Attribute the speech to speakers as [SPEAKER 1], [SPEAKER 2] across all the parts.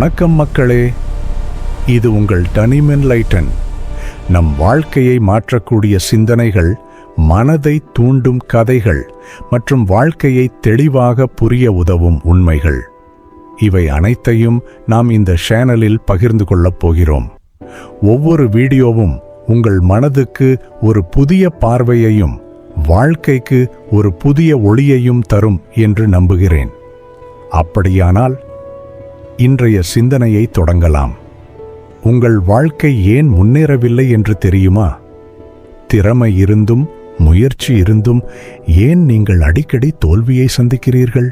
[SPEAKER 1] வணக்கம் மக்களே, இது உங்கள் டனிமென் லைட்டன். நம் வாழ்க்கையை மாற்றக்கூடிய சிந்தனைகள், மனதை தூண்டும் கதைகள் மற்றும் வாழ்க்கையை தெளிவாக புரிய உதவும் உண்மைகள், இவை அனைத்தையும் நாம் இந்த சேனலில் பகிர்ந்து கொள்ளப் போகிறோம். ஒவ்வொரு வீடியோவும் உங்கள் மனதுக்கு ஒரு புதிய பார்வையையும் வாழ்க்கைக்கு ஒரு புதிய ஒளியையும் தரும் என்று நம்புகிறேன். அப்படியானால் இன்றைய சிந்தனையை தொடங்கலாம். உங்கள் வாழ்க்கை ஏன் முன்னேறவில்லை என்று தெரியுமா? திறமை இருந்தும் முயற்சி இருந்தும் ஏன் நீங்கள் அடிக்கடி தோல்வியை சந்திக்கிறீர்கள்?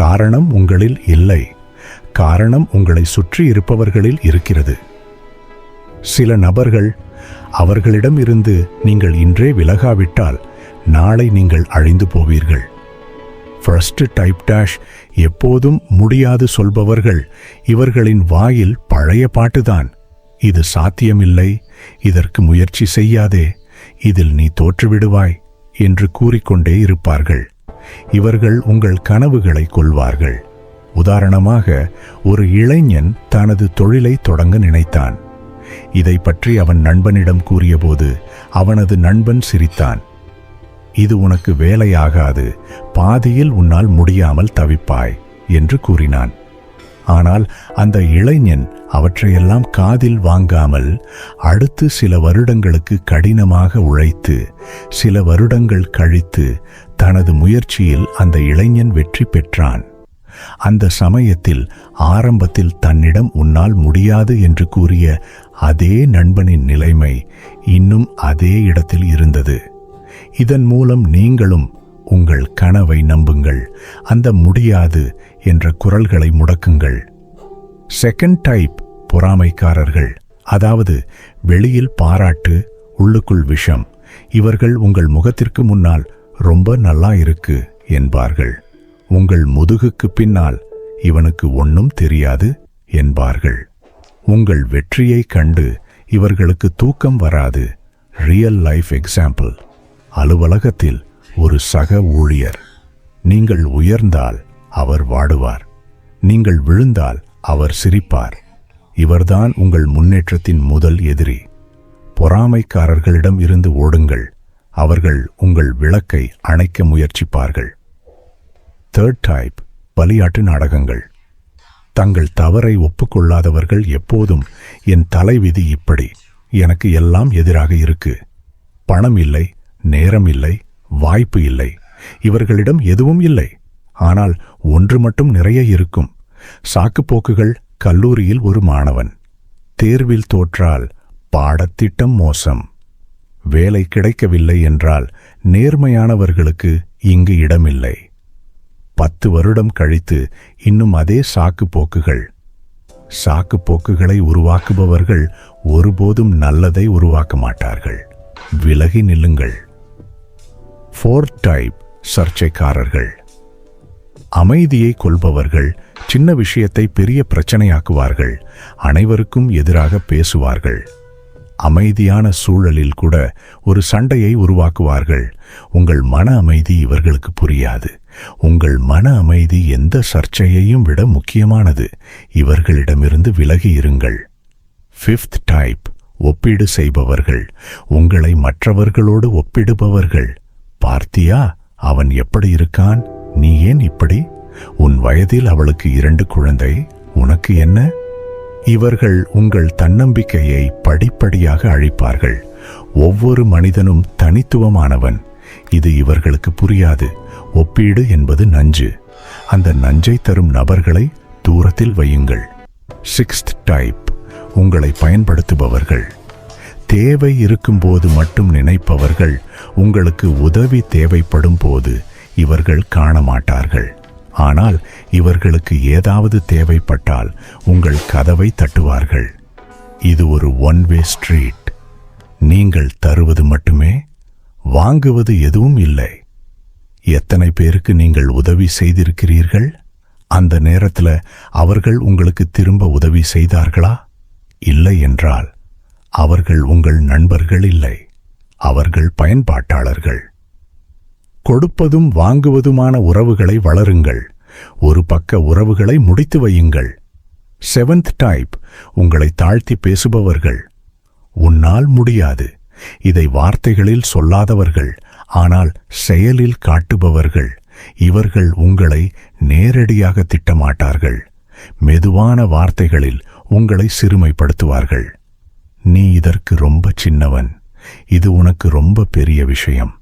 [SPEAKER 1] காரணம் உங்களில் இல்லை. காரணம் உங்களை சுற்றி இருப்பவர்களில் இருக்கிறது. சில நபர்கள், அவர்களிடம் இருந்து நீங்கள் இன்றே விலகாவிட்டால் நாளை நீங்கள் அழிந்து போவீர்கள். ஃபர்ஸ்ட் டைப் டேஷ் எப்போதும் முடியாது சொல்பவர்கள். இவர்களின் வாயில் பழைய பாட்டுதான். இது சாத்தியமில்லை, இதற்கு முயற்சி செய்யாதே, இதில் நீ தோற்றுவிடுவாய் என்று கூறிக்கொண்டே இருப்பார்கள். இவர்கள் உங்கள் கனவுகளை கொல்வார்கள். உதாரணமாக, ஒரு இளைஞன் தனது தொழிலை தொடங்க நினைத்தான். இதை பற்றி அவன் நண்பனிடம் கூறியபோது அவனது நண்பன் சிரித்தான். இது உனக்கு வேலையாகாது, பாதியில் உன்னால் முடியாமல் தவிப்பாய் என்று கூறினான். ஆனால் அந்த இளைஞன் அவற்றையெல்லாம் காதில் வாங்காமல் அடுத்து சில வருடங்களுக்கு கடினமாக உழைத்து, சில வருடங்கள் கழித்து தனது முயற்சியில் அந்த இளைஞன் வெற்றி பெற்றான். அந்த சமயத்தில் ஆரம்பத்தில் தன்னிடம் உன்னால் முடியாது என்று கூறிய அதே நண்பனின் நிலைமை இன்னும் அதே இடத்தில் இருந்தது. இதன் மூலம் நீங்களும் உங்கள் கனவை நம்புங்கள், அந்த முடியாது என்ற குரல்களை முடக்குங்கள். செகண்ட் டைப் பொறாமைக்காரர்கள், அதாவது வெளியில் பாராட்டு, உள்ளுக்குள் விஷம். இவர்கள் உங்கள் முகத்திற்கு முன்னால் ரொம்ப நல்லா இருக்கு என்பார்கள். உங்கள் முதுகுக்கு பின்னால் இவனுக்கு ஒன்றும் தெரியாது என்பார்கள். உங்கள் வெற்றியை கண்டு இவர்களுக்கு தூக்கம் வராது. Real life example. அலுவலகத்தில் ஒரு சக ஊழியர். நீங்கள் உயர்ந்தால் அவர் வாடுவார், நீங்கள் விழுந்தால் அவர் சிரிப்பார். இவர்தான் உங்கள் முன்னேற்றத்தின் முதல் எதிரி. பொறாமைக்காரர்களிடம் இருந்து ஓடுங்கள். அவர்கள் உங்கள் விளக்கை அணைக்க முயற்சிப்பார்கள். தேர்ட் டைப் பலியாட்டு நாடகங்கள். தங்கள் தவறை ஒப்புக்கொள்ளாதவர்கள் எப்போதும் என் தலைவிதி இப்படி, எனக்கு எல்லாம் எதிராக இருக்கு, பணம் இல்லை, நேரம் இல்லை, வாய்ப்பு இல்லை, இவர்களிடம் எதுவும் இல்லை. ஆனால் ஒன்று மட்டும் நிறைய இருக்கும். சாக்குப்போக்குகள். கல்லூரியில் ஒரு மாணவன் தேர்வில் தோற்றால் பாடத்திட்டம் மோசம், வேலை கிடைக்கவில்லை என்றால் நேர்மையானவர்களுக்கு இங்கு இடமில்லை. 10 வருடம் கழித்து இன்னும் அதே சாக்குப்போக்குகள். சாக்குப்போக்குகளை உருவாக்குபவர்கள் ஒருபோதும் நல்லதை உருவாக்க மாட்டார்கள். விலகி நில்லுங்கள். ஃபோர்த் டைப் சர்ச்சைக்காரர்கள். அமைதியை கொள்பவர்கள். சின்ன விஷயத்தை பெரிய பிரச்சனையாக்குவார்கள். அனைவருக்கும் எதிராக பேசுவார்கள். அமைதியான சூழலில் கூட ஒரு சண்டையை உருவாக்குவார்கள். உங்கள் மன அமைதி இவர்களுக்கு புரியாது. உங்கள் மன அமைதி எந்த சர்ச்சையையும் விட முக்கியமானது. இவர்களிடமிருந்து விலகி இருங்கள். ஃபிஃப்த் டைப் ஒப்பீடு செய்பவர்கள். உங்களை மற்றவர்களோடு ஒப்பிடுபவர்கள். பார்த்தியா, அவன் எப்படி இருக்கான், நீ ஏன் இப்படி? உன் வயதில் அவளுக்கு 2 குழந்தை, உனக்கு என்ன? இவர்கள் உங்கள் தன்னம்பிக்கையை படிப்படியாக அழிப்பார்கள். ஒவ்வொரு மனிதனும் தனித்துவமானவன். இது இவர்களுக்கு புரியாது. ஒப்பீடு என்பது நஞ்சு. அந்த நஞ்சை தரும் நபர்களை தூரத்தில் வையுங்கள். சிக்ஸ்த் டைப் உங்களை பயன்படுத்துபவர்கள். தேவை இருக்கும்போது மட்டும் நினைப்பவர்கள். உங்களுக்கு உதவி தேவைப்படும் போது இவர்கள் காண மாட்டார்கள். ஆனால் இவர்களுக்கு ஏதாவது தேவைப்பட்டால் உங்கள் கதவை தட்டுவார்கள். இது ஒரு ஒன் வே ஸ்ட்ரீட். நீங்கள் தருவது மட்டுமே, வாங்குவது எதுவும் இல்லை. எத்தனை பேருக்கு நீங்கள் உதவி செய்திருக்கிறீர்கள்? அந்த நேரத்தில் அவர்கள் உங்களுக்கு திரும்ப உதவி செய்தார்களா? இல்லை என்றால் அவர்கள் உங்கள் நண்பர்கள் இல்லை, அவர்கள் பயன்பாட்டாளர்கள். கொடுப்பதும் வாங்குவதுமான உறவுகளை வளருங்கள். ஒரு பக்க உறவுகளை முடித்து வையுங்கள். 7th டைப் உங்களை தாழ்த்தி பேசுபவர்கள். உன்னால் முடியாது, இதை வார்த்தைகளில் சொல்லாதவர்கள், ஆனால் செயலில் காட்டுபவர்கள். இவர்கள் உங்களை நேரடியாக திட்டமாட்டார்கள். மெதுவான வார்த்தைகளில் உங்களை சிறுமைப்படுத்துவார்கள். நீ இதற்கு ரொம்ப சின்னவன், இது உனக்கு ரொம்ப பெரிய விஷயம்.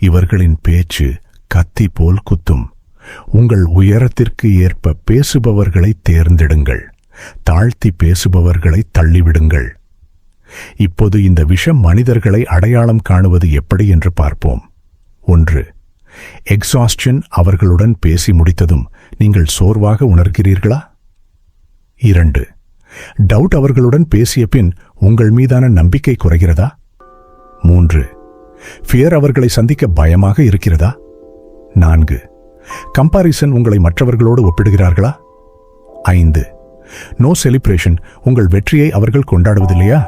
[SPEAKER 1] இவர்களின் பேச்சு கத்தி போல் குத்தும். உங்கள் உயரத்திற்கு ஏற்ப பேசுபவர்களை தேர்ந்தெடுங்கள். தாழ்த்தி பேசுபவர்களை தள்ளிவிடுங்கள். இப்போது இந்த விஷம் மனிதர்களை அடையாளம் காணுவது எப்படி என்று பார்ப்போம். 1. எக்ஸாஸ்ஷன். அவர்களுடன் பேசி முடித்ததும் நீங்கள் சோர்வாக உணர்கிறீர்களா? 2. டவுட். அவர்களுடன் பேசிய பின் உங்கள் மீதான நம்பிக்கை குறைகிறதா? 3. ஃபியர். அவர்களை சந்திக்க பயமாக இருக்கிறதா? 4. கம்பாரிசன். உங்களை மற்றவர்களோடு ஒப்பிடுகிறார்களா? 5. No celebration. உங்கள் வெற்றியை அவர்கள் கொண்டாடுவதில்லையா?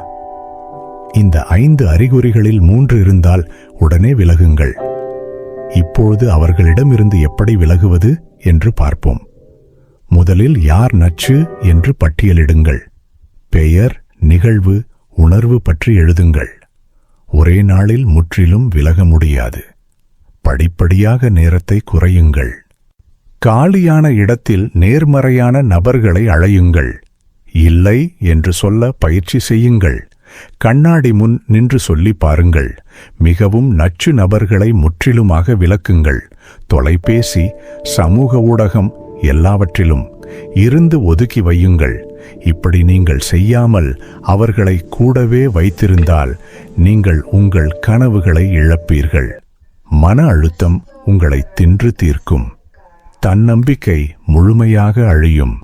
[SPEAKER 1] இந்த 5 அறிகுறிகளில் 3 இருந்தால் உடனே விலகுங்கள். இப்பொழுது அவர்களிடமிருந்து எப்படி விலகுவது என்று பார்ப்போம். முதலில் யார் நச்சு என்று பட்டியலிடுங்கள். பெயர், நிகழ்வு, உணர்வு பற்றி எழுதுங்கள். ஒரே நாளில் முற்றிலும் விலக முடியாது. படிப்படியாக நேரத்தை குறையுங்கள். காலியான இடத்தில் நேர்மறையான நபர்களை அழையுங்கள். இல்லை என்று சொல்ல பயிற்சி செய்யுங்கள். கண்ணாடி முன் நின்று சொல்லி பாருங்கள். மிகவும் நச்சு நபர்களை முற்றிலுமாக விலக்குங்கள். தொலைபேசி, சமூக ஊடகம் எல்லாவற்றிலும் இருந்து ஒதுக்கி வையுங்கள். இப்படி நீங்கள் செய்யாமல் அவர்களை கூடவே வைத்திருந்தால் நீங்கள் உங்கள் கனவுகளை இழப்பீர்கள். மன அழுத்தம் உங்களை தின்று தீர்க்கும். தன்னம்பிக்கை முழுமையாக அழியும்.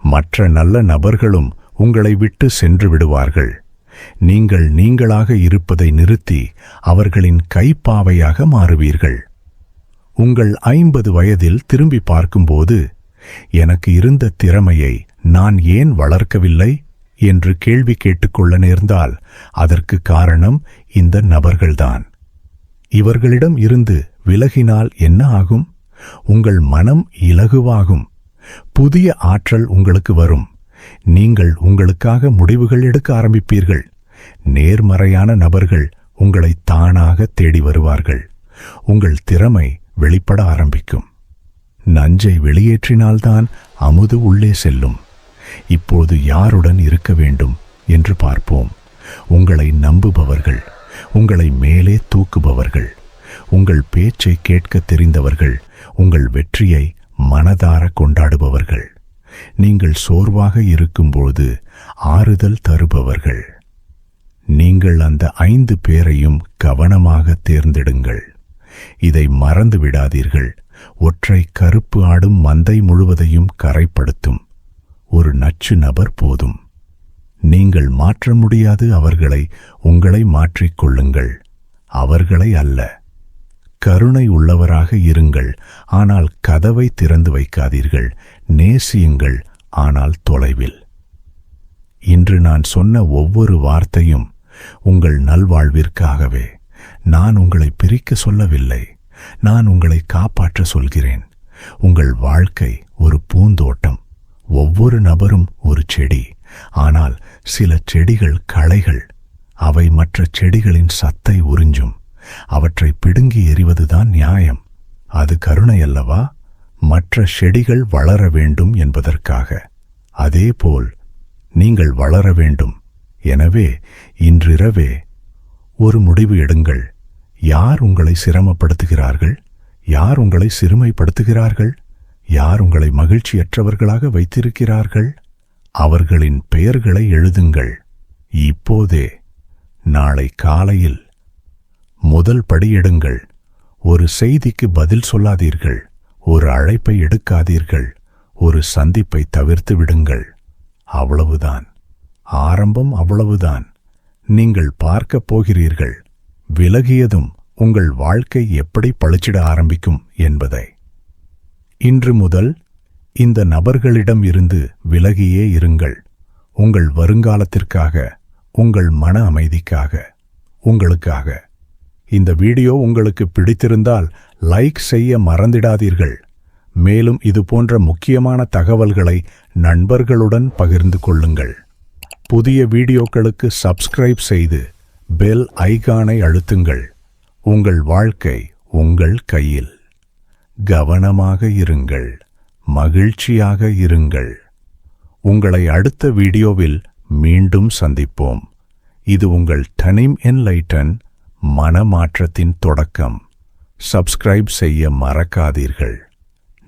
[SPEAKER 1] மற்ற நல்ல நபர்களும் உங்களை விட்டு சென்று விடுவார்கள். நீங்கள் நீங்களாக இருப்பதை நிறுத்தி அவர்களின் கைப்பாவையாக மாறுவீர்கள். உங்கள் 50 வயதில் திரும்பி பார்க்கும்போது, எனக்கு இருந்த திறமையை நான் ஏன் வளர்க்கவில்லை என்று கேள்வி கேட்டுக்கொள்ள நேர்ந்தால் அதற்கு காரணம் இந்த நபர்கள்தான். இவர்களிடம் இருந்து விலகினால் என்ன ஆகும்? உங்கள் மனம் இலகுவாகும். புதிய ஆற்றல் உங்களுக்கு வரும். நீங்கள் உங்களுக்காக முடிவுகள் எடுக்க ஆரம்பிப்பீர்கள். நேர்மறையான நபர்கள் உங்களை தானாக தேடி வருவார்கள். உங்கள் திறமை வெளிப்பட ஆரம்பிக்கும். நஞ்சை வெளியேற்றினால்தான் அமுது உள்ளே செல்லும். இப்போது யாருடன் இருக்க வேண்டும் என்று பார்ப்போம். உங்களை நம்புபவர்கள், உங்களை மேலே தூக்குபவர்கள், உங்கள் பேச்சை கேட்க தெரிந்தவர்கள், உங்கள் வெற்றியை மனதார கொண்டாடுபவர்கள், நீங்கள் சோர்வாக இருக்கும்போது ஆறுதல் தருபவர்கள். நீங்கள் அந்த 5 பேரையும் கவனமாக தேர்ந்தெடுங்கள். இதை மறந்து விடாதீர்கள். ஒற்றை கருப்பு ஆடும் மந்தை முழுவதையும் கரைப்படுத்தும் ஒரு நச்சு நபர் போதும். நீங்கள் மாற்ற முடியாது அவர்களை. உங்களை மாற்றிக்கொள்ளுங்கள், அவர்களை அல்ல. கருணை உள்ளவராக இருங்கள், ஆனால் கதவை திறந்து வைக்காதீர்கள். நேசியுங்கள், ஆனால் தொலைவில். இன்று நான் சொன்ன ஒவ்வொரு வார்த்தையும் உங்கள் நல்வாழ்விற்காகவே. நான் உங்களை பிரிக்க சொல்லவில்லை, நான் உங்களை காப்பாற்ற சொல்கிறேன். உங்கள் வாழ்க்கை ஒரு பூந்தோட்டம். ஒவ்வொரு நபரும் ஒரு செடி. ஆனால் சில செடிகள் களைகள். அவை மற்ற செடிகளின் சத்தை உறிஞ்சும். அவற்றை பிடுங்கி எறிவதுதான் நியாயம். அது கருணை அல்லவா? மற்ற செடிகள் வளர வேண்டும் என்பதற்காக. அதேபோல் நீங்கள் வளர வேண்டும். எனவே இன்றிரவே ஒரு முடிவு எடுங்கள். யார் உங்களை சிரமப்படுத்துகிறார்கள்? யார் உங்களை சிறுமைப்படுத்துகிறார்கள்? யார் உங்களை மகிழ்ச்சியற்றவர்களாக வைத்திருக்கிறார்கள்? அவர்களின் பெயர்களை எழுதுங்கள். இப்போதே, நாளை காலையில் முதல் படியெடுங்கள். ஒரு செய்திக்கு பதில் சொல்லாதீர்கள். ஒரு அழைப்பை எடுக்காதீர்கள். ஒரு சந்திப்பை தவிர்த்து விடுங்கள். அவ்வளவுதான். ஆரம்பம் அவ்வளவுதான். நீங்கள் பார்க்கப் போகிறீர்கள், விலகியதும் உங்கள் வாழ்க்கை எப்படி பளிச்சிட ஆரம்பிக்கும் என்பதை. இன்று முதல் இந்த நபர்களிடம் இருந்து விலகியே இருங்கள். உங்கள் வருங்காலத்திற்காக, உங்கள் மன அமைதிக்காக, உங்களுக்காக. இந்த வீடியோ உங்களுக்கு பிடித்திருந்தால் லைக் செய்ய மறந்திடாதீர்கள். மேலும் இதுபோன்ற முக்கியமான தகவல்களை நண்பர்களுடன் பகிர்ந்து கொள்ளுங்கள். புதிய வீடியோக்களுக்கு சப்ஸ்கிரைப் செய்து பெல் ஐகானை அழுத்துங்கள். உங்கள் வாழ்க்கை உங்கள் கையில். கவனமாக இருங்கள், மகிழ்ச்சியாக இருங்கள். உங்களை அடுத்த வீடியோவில் மீண்டும் சந்திப்போம். இது உங்கள் டனீம் என்லைட்டன் மனமாற்றத்தின் தொடக்கம். சப்ஸ்கிரைப் செய்ய மறக்காதீர்கள்.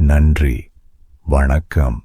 [SPEAKER 1] நன்றி, வணக்கம்.